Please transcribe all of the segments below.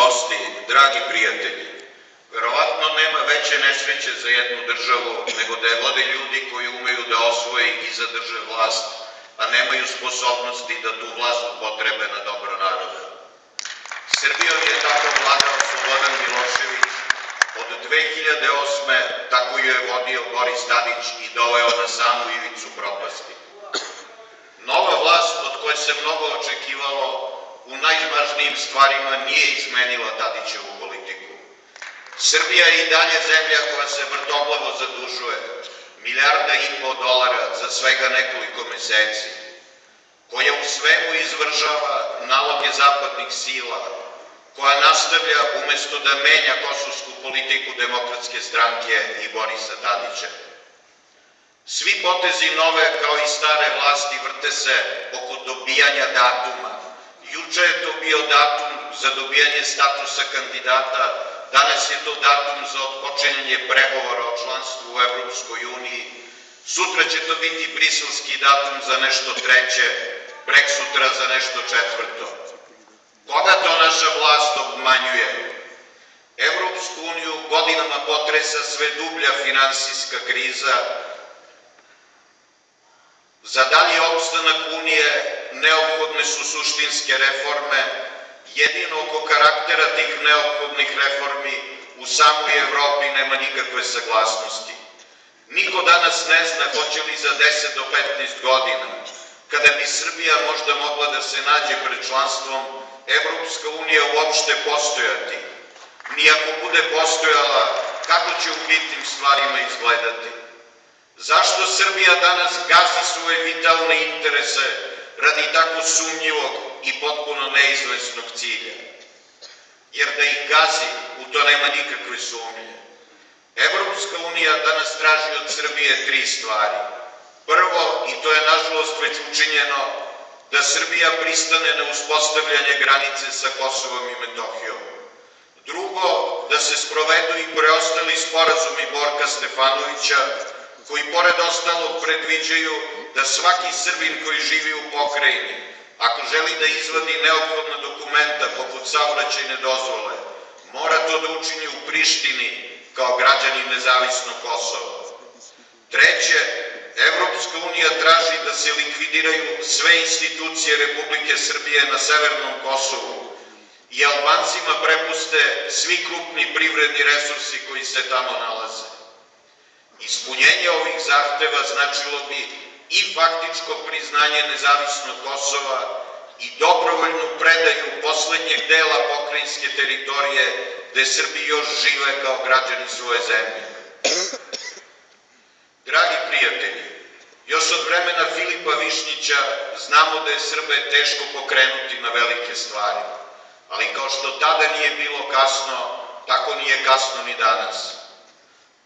gosti, dragi prijatelji, verovatno nema veće nesreće za jednu državu nego da je vode ljudi koji umeju da osvoje i zadrže vlast, a nemaju sposobnosti da tu vlast upotrebe na dobro naroda. Srbijom je tako vladao Slobodan Milošević od 2008. tako ju je vodio Boris Tadić i doveo na samu ivicu propasti. Nova vlast od koje se mnogo očekivalo u najvažnijim stvarima nije izmenila Tadićevu politiku. Srbija je i dalje zemlja koja se vrtoglavo zadužuje, $1,5 milijarda za svega nekoliko meseci, koja u svemu izvršava naloge zapadnih sila, koja nastavlja umesto da menja kosovsku politiku Demokratske stranke i Borisa Tadića. Svi potezi nove kao i stare vlasti vrte se oko dobijanja datuma. Juče je to bio datum za dobijanje statusa kandidata, danas je to datum za otpočinjanje pregovora o članstvu u Evropskoj uniji, sutra će to biti briselski datum za nešto treće, preksutra za nešto četvrto. Koga to naša vlast obmanjuje? Evropsku uniju godinama potresa sve dublja finansijska kriza. Za dalji opstanak Unije neophodne su suštinske reforme, jedino oko karaktera tih neophodnih reformi u samoj Evropi nema nikakve saglasnosti. Niko danas ne zna hoće li za 10 do 15 godina, kada bi Srbija možda mogla da se nađe pred članstvom, Evropska unija uopšte postojati. Ni ako bude postojala, kako će u bitnim stvarima izgledati? Zašto Srbija danas gazi svoje vitalne interese radi tako sumnjivog i potpuno neizvesnog cilja? Jer da ih gazi, u to nema nikakve sumnje. Evropska unija danas traži od Srbije 3 stvari. Prvo, i to je nažalost već učinjeno, da Srbija pristane na uspostavljanje granice sa Kosovom i Metohijom. Drugo, da se sprovedu i preostali sporazumi Borka Stefanovića, koji pored ostalog predviđaju da svaki Srbin koji živi u pokrajini, ako želi da izvadi neophodna dokumenta poput saobraćajne dozvole, mora to da učini u Prištini kao građanin nezavisnog Kosova. Treće, Evropska unija traži da se likvidiraju sve institucije Republike Srbije na Severnom Kosovu i Albancima prepuste svi krupni privredni resursi koji se tamo nalaze. Ispunjenje ovih zahteva značilo bi i faktičko priznanje nezavisnog Kosova i dobrovoljnu predaju poslednjeg dela pokrajinske teritorije gde Srbi još žive kao građani svoje zemlje. Dragi prijatelji, još od vremena Filipa Višnjića znamo da je Srbe teško pokrenuti na velike stvari, ali kao što tada nije bilo kasno, tako nije kasno ni danas.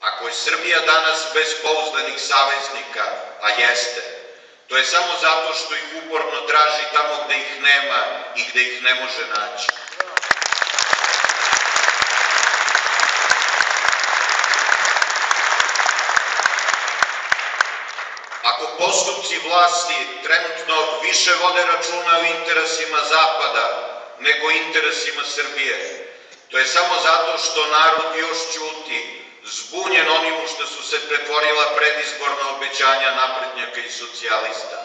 Ako je Srbija danas bez pouzdanih saveznika, a jeste, to je samo zato što ih uporno traži tamo gde ih nema i gde ih ne može naći. Ako postupci vlasti trenutno više vode računa o interesima Zapada nego interesima Srbije, to je samo zato što narod još ćuti, zbunjen onim u što su se pretvorila predizborna obećanja naprednjaka i socijalista.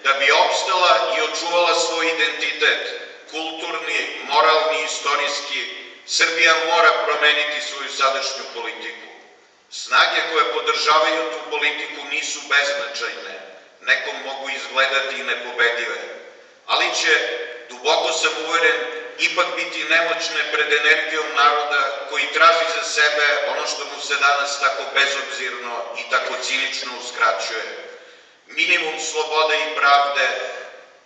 Da bi opstala i očuvala svoj identitet, kulturni, moralni i istorijski, Srbija mora promeniti svoju sadašnju politiku. Snage koje podržavaju tu politiku nisu beznačajne, nekom mogu izgledati i nepobedive, ali će, duboko sam uveren, ipak biti nemoćne pred energijom naroda koji traži za sebe ono što mu se danas tako bezobzirno i tako cinično uskraćuje. Minimum slobode i pravde,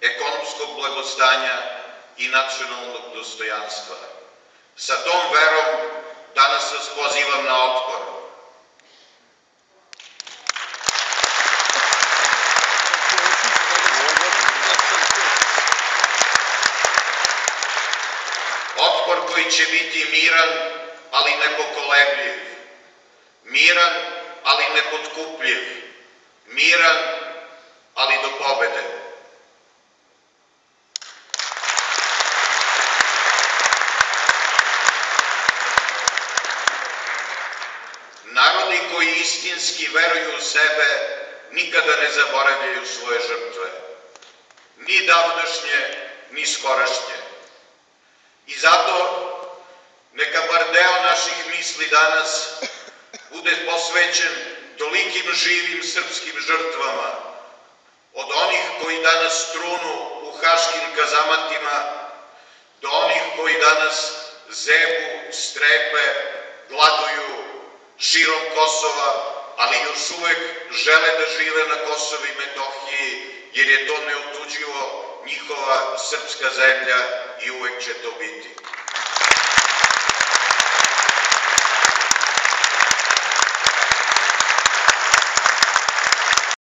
ekonomskog blagostanja i nacionalnog dostojanstva. Sa tom verom danas vas pozivam na otpor. Otpor koji će biti miran, ali nepokolebljiv. Miran, ali nepotkupljiv. Miran, ali do pobede. istinski veruju u sebe, nikada ne zaboravljaju svoje žrtve. Ni davdašnje, ni skorašnje. I zato neka bar deo naših misli danas bude posvećen tolikim živim srpskim žrtvama, od onih koji danas trunu u haškim kazamatima, do onih koji danas zebu, strepe, gladuju širom Kosova, ali još uvek žele da žive na Kosovu i Metohiji, jer je to neotuđivo njihova srpska zemlja i uvek će to biti.